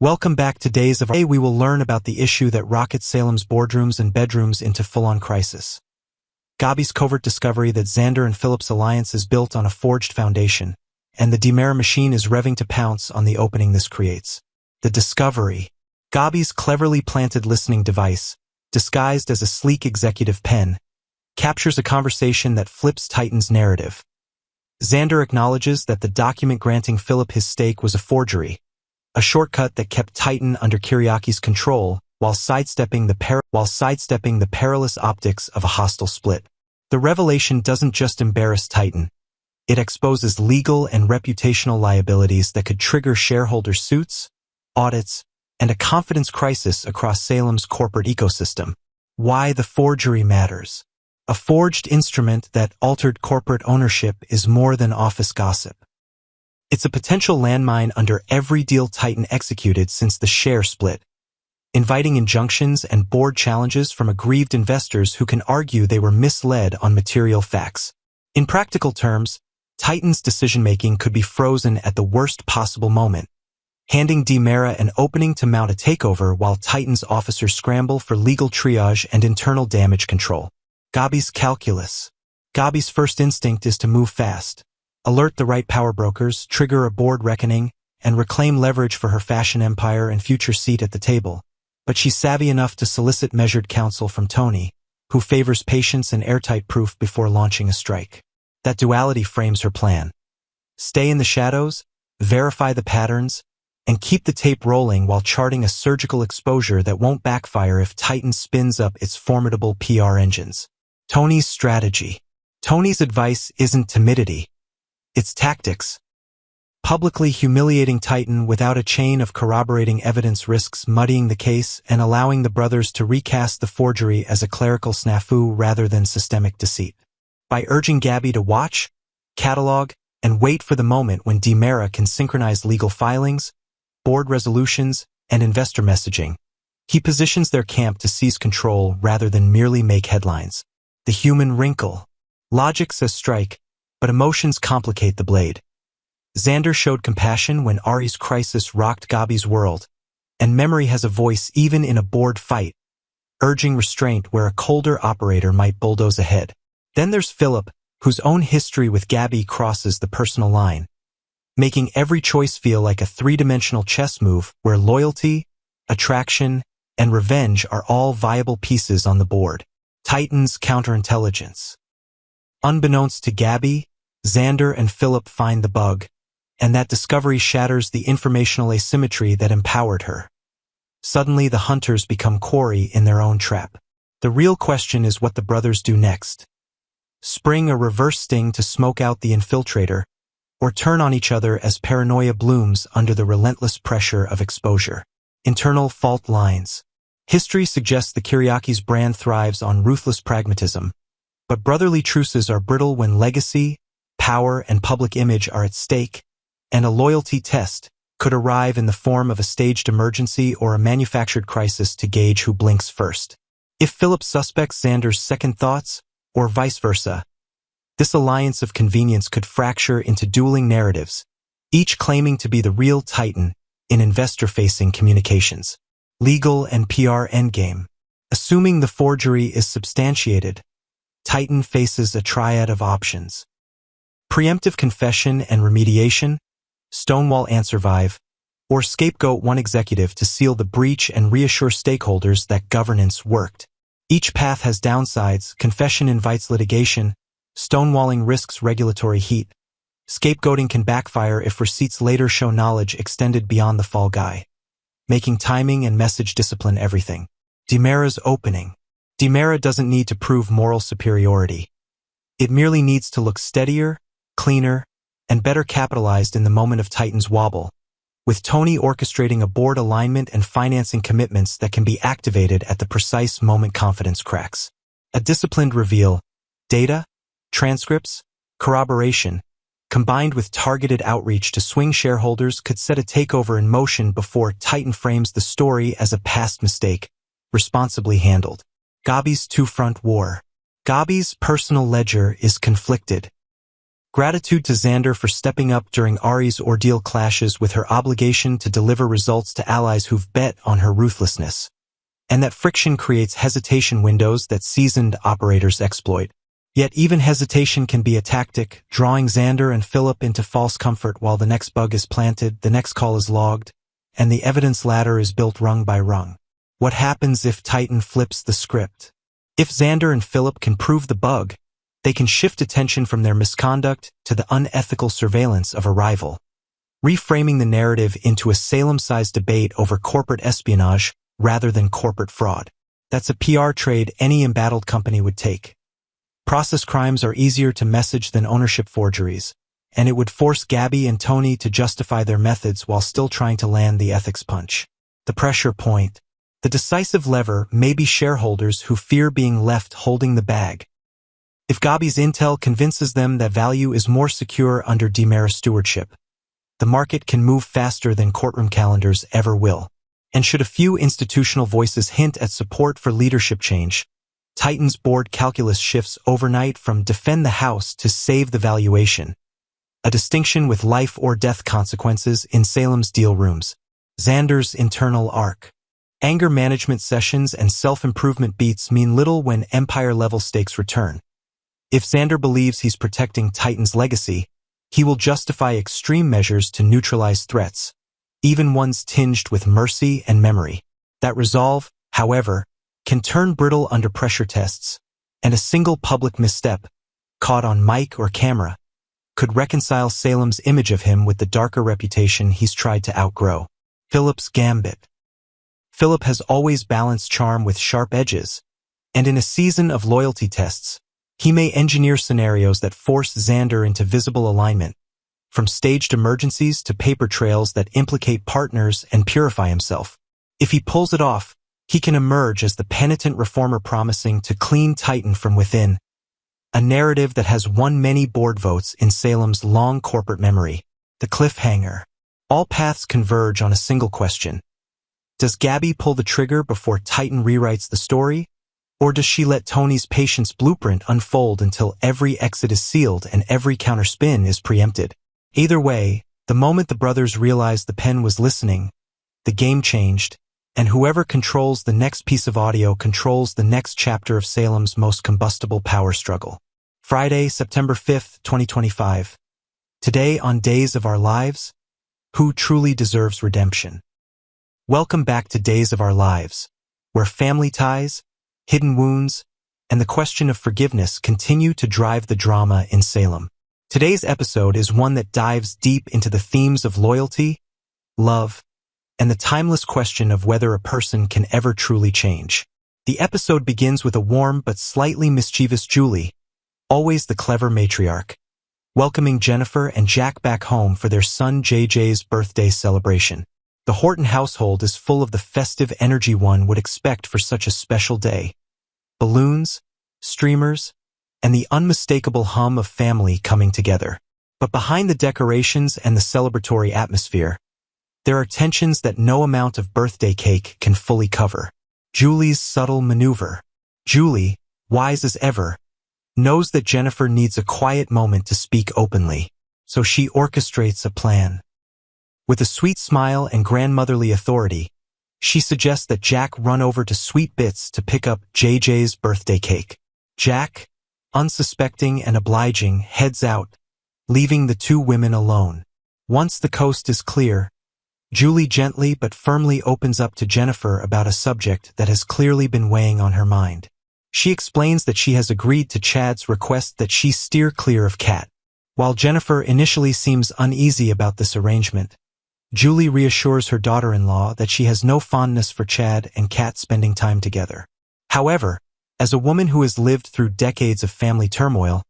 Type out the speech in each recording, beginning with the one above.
Welcome back to Days of Today we will learn about the issue that rockets Salem's boardrooms and bedrooms into full-on crisis. Gabi's covert discovery that Xander and Philip's alliance is built on a forged foundation, and the Dimera machine is revving to pounce on the opening this creates. The discovery. Gabi's cleverly planted listening device, disguised as a sleek executive pen, captures a conversation that flips Titan's narrative. Xander acknowledges that the document granting Philip his stake was a forgery, a shortcut that kept Titan under Kiriaki's control while sidestepping the perilous optics of a hostile split. The revelation doesn't just embarrass Titan. It exposes legal and reputational liabilities that could trigger shareholder suits, audits, and a confidence crisis across Salem's corporate ecosystem. Why the forgery matters. A forged instrument that altered corporate ownership is more than office gossip. It's a potential landmine under every deal Titan executed since the share split, inviting injunctions and board challenges from aggrieved investors who can argue they were misled on material facts. In practical terms, Titan's decision-making could be frozen at the worst possible moment, handing Dimera an opening to mount a takeover while Titan's officers scramble for legal triage and internal damage control. Gabi's calculus. Gabi's first instinct is to move fast, alert the right power brokers, trigger a board reckoning, and reclaim leverage for her fashion empire and future seat at the table. But she's savvy enough to solicit measured counsel from Tony, who favors patience and airtight proof before launching a strike. That duality frames her plan. Stay in the shadows, verify the patterns, and keep the tape rolling while charting a surgical exposure that won't backfire if Titan spins up its formidable PR engines. Tony's strategy. Tony's advice isn't timidity. It's tactics. Publicly humiliating Titan without a chain of corroborating evidence risks muddying the case and allowing the brothers to recast the forgery as a clerical snafu rather than systemic deceit. By urging Gabi to watch, catalog, and wait for the moment when Dimera can synchronize legal filings, board resolutions, and investor messaging, he positions their camp to seize control rather than merely make headlines. The human wrinkle. Logic says strike, but emotions complicate the blade. Xander showed compassion when Ari's crisis rocked Gabi's world, and memory has a voice even in a board fight, urging restraint where a colder operator might bulldoze ahead. Then there's Philip, whose own history with Gabi crosses the personal line, making every choice feel like a three-dimensional chess move where loyalty, attraction, and revenge are all viable pieces on the board. Titan's counterintelligence. Unbeknownst to Gabi, Xander and Philip find the bug, and that discovery shatters the informational asymmetry that empowered her. Suddenly the hunters become quarry in their own trap. The real question is what the brothers do next. Spring a reverse sting to smoke out the infiltrator, or turn on each other as paranoia blooms under the relentless pressure of exposure. Internal fault lines. History suggests the Kiriaki's brand thrives on ruthless pragmatism, but brotherly truces are brittle when legacy, power, and public image are at stake, and a loyalty test could arrive in the form of a staged emergency or a manufactured crisis to gauge who blinks first. If Philip suspects Xander's second thoughts, or vice versa, this alliance of convenience could fracture into dueling narratives, each claiming to be the real Titan in investor-facing communications. Legal and PR endgame. Assuming the forgery is substantiated, Titan faces a triad of options. Preemptive confession and remediation, stonewall and survive, or scapegoat one executive to seal the breach and reassure stakeholders that governance worked. Each path has downsides. Confession invites litigation, stonewalling risks regulatory heat. Scapegoating can backfire if receipts later show knowledge extended beyond the fall guy, making timing and message discipline everything. Dimera's opening. Dimera doesn't need to prove moral superiority. It merely needs to look steadier, cleaner, and better capitalized in the moment of Titan's wobble, with Tony orchestrating a board alignment and financing commitments that can be activated at the precise moment confidence cracks. A disciplined reveal, data, transcripts, corroboration, combined with targeted outreach to swing shareholders could set a takeover in motion before Titan frames the story as a past mistake, responsibly handled. Gabi's two-front war. Gabi's personal ledger is conflicted. Gratitude to Xander for stepping up during Ari's ordeal clashes with her obligation to deliver results to allies who've bet on her ruthlessness. And that friction creates hesitation windows that seasoned operators exploit. Yet even hesitation can be a tactic, drawing Xander and Philip into false comfort while the next bug is planted, the next call is logged, and the evidence ladder is built rung by rung. What happens if Titan flips the script? If Xander and Philip can prove the bug, they can shift attention from their misconduct to the unethical surveillance of a rival, reframing the narrative into a Salem-sized debate over corporate espionage rather than corporate fraud. That's a PR trade any embattled company would take. Process crimes are easier to message than ownership forgeries, and it would force Gabi and Tony to justify their methods while still trying to land the ethics punch. The pressure point. The decisive lever may be shareholders who fear being left holding the bag. If Gabi's intel convinces them that value is more secure under Demara stewardship, the market can move faster than courtroom calendars ever will. And should a few institutional voices hint at support for leadership change, Titan's board calculus shifts overnight from defend the house to save the valuation, a distinction with life or death consequences in Salem's deal rooms. Xander's internal arc. Anger management sessions and self-improvement beats mean little when empire-level stakes return. If Xander believes he's protecting Titan's legacy, he will justify extreme measures to neutralize threats, even ones tinged with mercy and memory. That resolve, however, can turn brittle under pressure tests, and a single public misstep, caught on mic or camera, could reconcile Salem's image of him with the darker reputation he's tried to outgrow. Philip's gambit. Philip has always balanced charm with sharp edges, and in a season of loyalty tests, he may engineer scenarios that force Xander into visible alignment, from staged emergencies to paper trails that implicate partners and purify himself. If he pulls it off, he can emerge as the penitent reformer promising to clean Titan from within, a narrative that has won many board votes in Salem's long corporate memory. The cliffhanger. All paths converge on a single question. Does Gabi pull the trigger before Titan rewrites the story? Or does she let Tony's patience blueprint unfold until every exit is sealed and every counterspin is preempted? Either way, the moment the brothers realized the pen was listening, the game changed, and whoever controls the next piece of audio controls the next chapter of Salem's most combustible power struggle. Friday, September 5th, 2025. Today on Days of Our Lives, who truly deserves redemption? Welcome back to Days of Our Lives, where family ties, hidden wounds, and the question of forgiveness continue to drive the drama in Salem. Today's episode is one that dives deep into the themes of loyalty, love, and the timeless question of whether a person can ever truly change. The episode begins with a warm but slightly mischievous Julie, always the clever matriarch, welcoming Jennifer and Jack back home for their son JJ's birthday celebration. The Horton household is full of the festive energy one would expect for such a special day. Balloons, streamers, and the unmistakable hum of family coming together. But behind the decorations and the celebratory atmosphere, there are tensions that no amount of birthday cake can fully cover. Julie's subtle maneuver. Julie, wise as ever, knows that Jennifer needs a quiet moment to speak openly, so she orchestrates a plan. With a sweet smile and grandmotherly authority, she suggests that Jack run over to Sweet Bits to pick up JJ's birthday cake. Jack, unsuspecting and obliging, heads out, leaving the two women alone. Once the coast is clear, Julie gently but firmly opens up to Jennifer about a subject that has clearly been weighing on her mind. She explains that she has agreed to Chad's request that she steer clear of Kat. While Jennifer initially seems uneasy about this arrangement, Julie reassures her daughter-in-law that she has no fondness for Chad and Kat spending time together. However, as a woman who has lived through decades of family turmoil,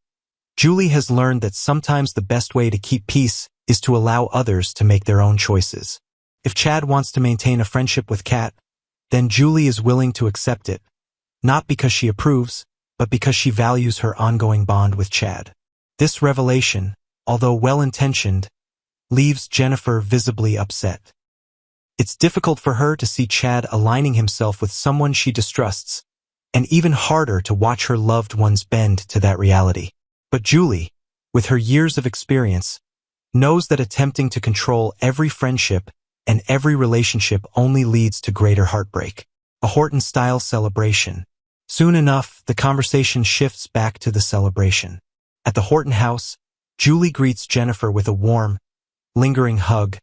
Julie has learned that sometimes the best way to keep peace is to allow others to make their own choices. If Chad wants to maintain a friendship with Kat, then Julie is willing to accept it, not because she approves, but because she values her ongoing bond with Chad. This revelation, although well-intentioned, leaves Jennifer visibly upset. It's difficult for her to see Chad aligning himself with someone she distrusts, and even harder to watch her loved ones bend to that reality. But Julie, with her years of experience, knows that attempting to control every friendship and every relationship only leads to greater heartbreak. A Horton-style celebration. Soon enough, the conversation shifts back to the celebration. At the Horton house, Julie greets Jennifer with a warm, lingering hug,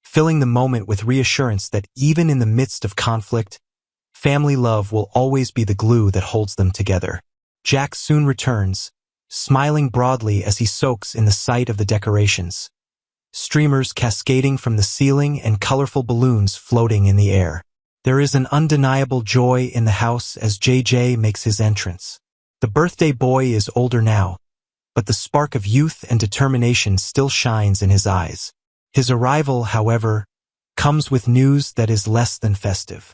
filling the moment with reassurance that even in the midst of conflict, family love will always be the glue that holds them together. Jack soon returns, smiling broadly as he soaks in the sight of the decorations. Streamers cascading from the ceiling and colorful balloons floating in the air. There is an undeniable joy in the house as JJ makes his entrance. The birthday boy is older now, but the spark of youth and determination still shines in his eyes. His arrival, however, comes with news that is less than festive.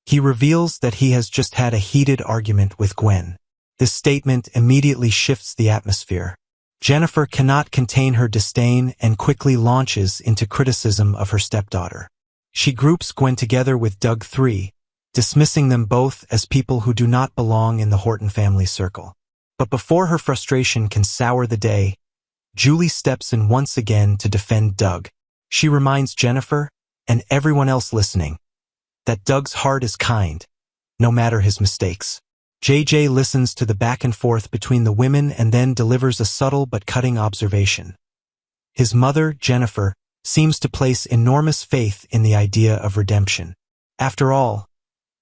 He reveals that he has just had a heated argument with Gwen. This statement immediately shifts the atmosphere. Jennifer cannot contain her disdain and quickly launches into criticism of her stepdaughter. She groups Gwen together with Doug III, dismissing them both as people who do not belong in the Horton family circle. But before her frustration can sour the day, Julie steps in once again to defend Doug. She reminds Jennifer, and everyone else listening, that Doug's heart is kind, no matter his mistakes. JJ listens to the back and forth between the women and then delivers a subtle but cutting observation. His mother, Jennifer, seems to place enormous faith in the idea of redemption. After all,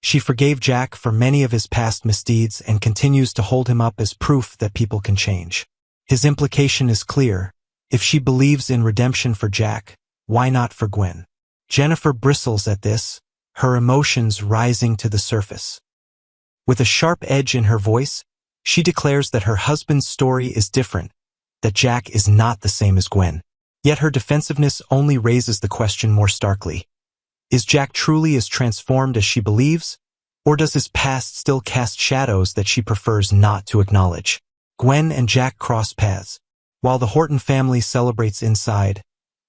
she forgave Jack for many of his past misdeeds and continues to hold him up as proof that people can change. His implication is clear. If she believes in redemption for Jack, why not for Gwen? Jennifer bristles at this, her emotions rising to the surface. With a sharp edge in her voice, she declares that her husband's story is different, that Jack is not the same as Gwen. Yet her defensiveness only raises the question more starkly. Is Jack truly as transformed as she believes, or does his past still cast shadows that she prefers not to acknowledge? Gwen and Jack cross paths. While the Horton family celebrates inside,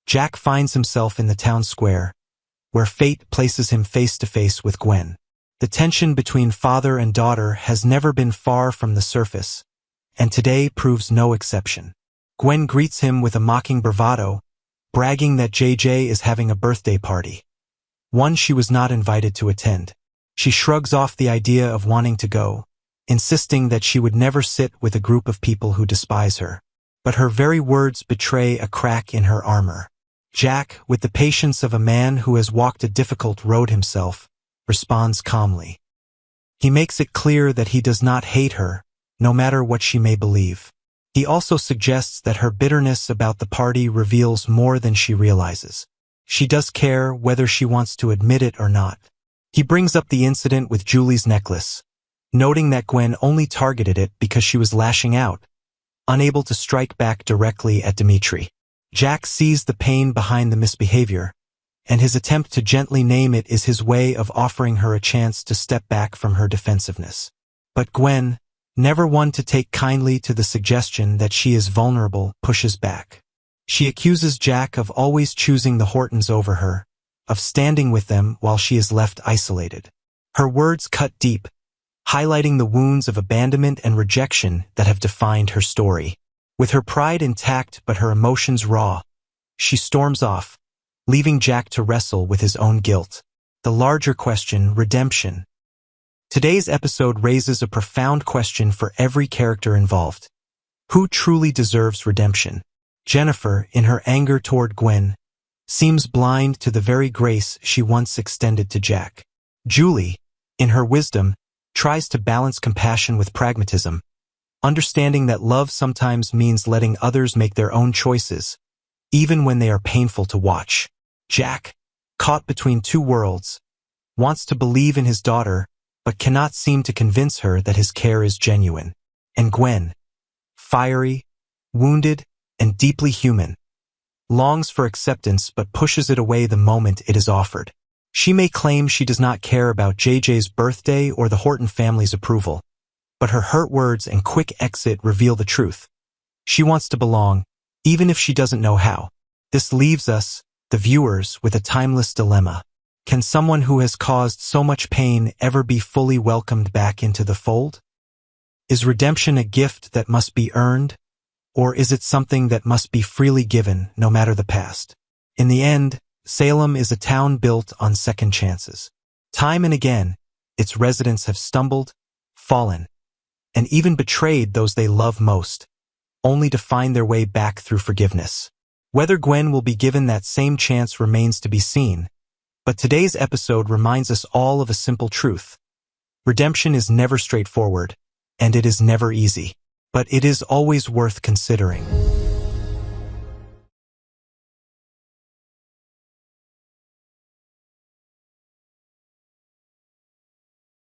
Jack finds himself in the town square, where fate places him face to face with Gwen. The tension between father and daughter has never been far from the surface, and today proves no exception. Gwen greets him with a mocking bravado, bragging that JJ is having a birthday party, one she was not invited to attend. She shrugs off the idea of wanting to go, insisting that she would never sit with a group of people who despise her. But her very words betray a crack in her armor. Jack, with the patience of a man who has walked a difficult road himself, responds calmly. He makes it clear that he does not hate her, no matter what she may believe. He also suggests that her bitterness about the party reveals more than she realizes. She does care whether she wants to admit it or not. He brings up the incident with Julie's necklace, noting that Gwen only targeted it because she was lashing out, unable to strike back directly at Dimitri. Jack sees the pain behind the misbehavior, and his attempt to gently name it is his way of offering her a chance to step back from her defensiveness. But Gwen, never one to take kindly to the suggestion that she is vulnerable, pushes back. She accuses Jack of always choosing the Hortons over her, of standing with them while she is left isolated. Her words cut deep, highlighting the wounds of abandonment and rejection that have defined her story. With her pride intact but her emotions raw, she storms off, leaving Jack to wrestle with his own guilt. The larger question, redemption. Today's episode raises a profound question for every character involved. Who truly deserves redemption? Jennifer, in her anger toward Gwen, seems blind to the very grace she once extended to Jack. Julie, in her wisdom, tries to balance compassion with pragmatism, understanding that love sometimes means letting others make their own choices, even when they are painful to watch. Jack, caught between two worlds, wants to believe in his daughter, but cannot seem to convince her that his care is genuine. And Gwen, fiery, wounded, and deeply human, longs for acceptance but pushes it away the moment it is offered. She may claim she does not care about JJ's birthday or the Horton family's approval, but her hurt words and quick exit reveal the truth. She wants to belong, even if she doesn't know how. This leaves us, the viewers, with a timeless dilemma. Can someone who has caused so much pain ever be fully welcomed back into the fold? Is redemption a gift that must be earned, Or is it something that must be freely given, no matter the past? In the end, Salem is a town built on second chances. Time and again, its residents have stumbled, fallen, and even betrayed those they love most, only to find their way back through forgiveness. Whether Gwen will be given that same chance remains to be seen, but today's episode reminds us all of a simple truth. Redemption is never straightforward, and it is never easy, but it is always worth considering.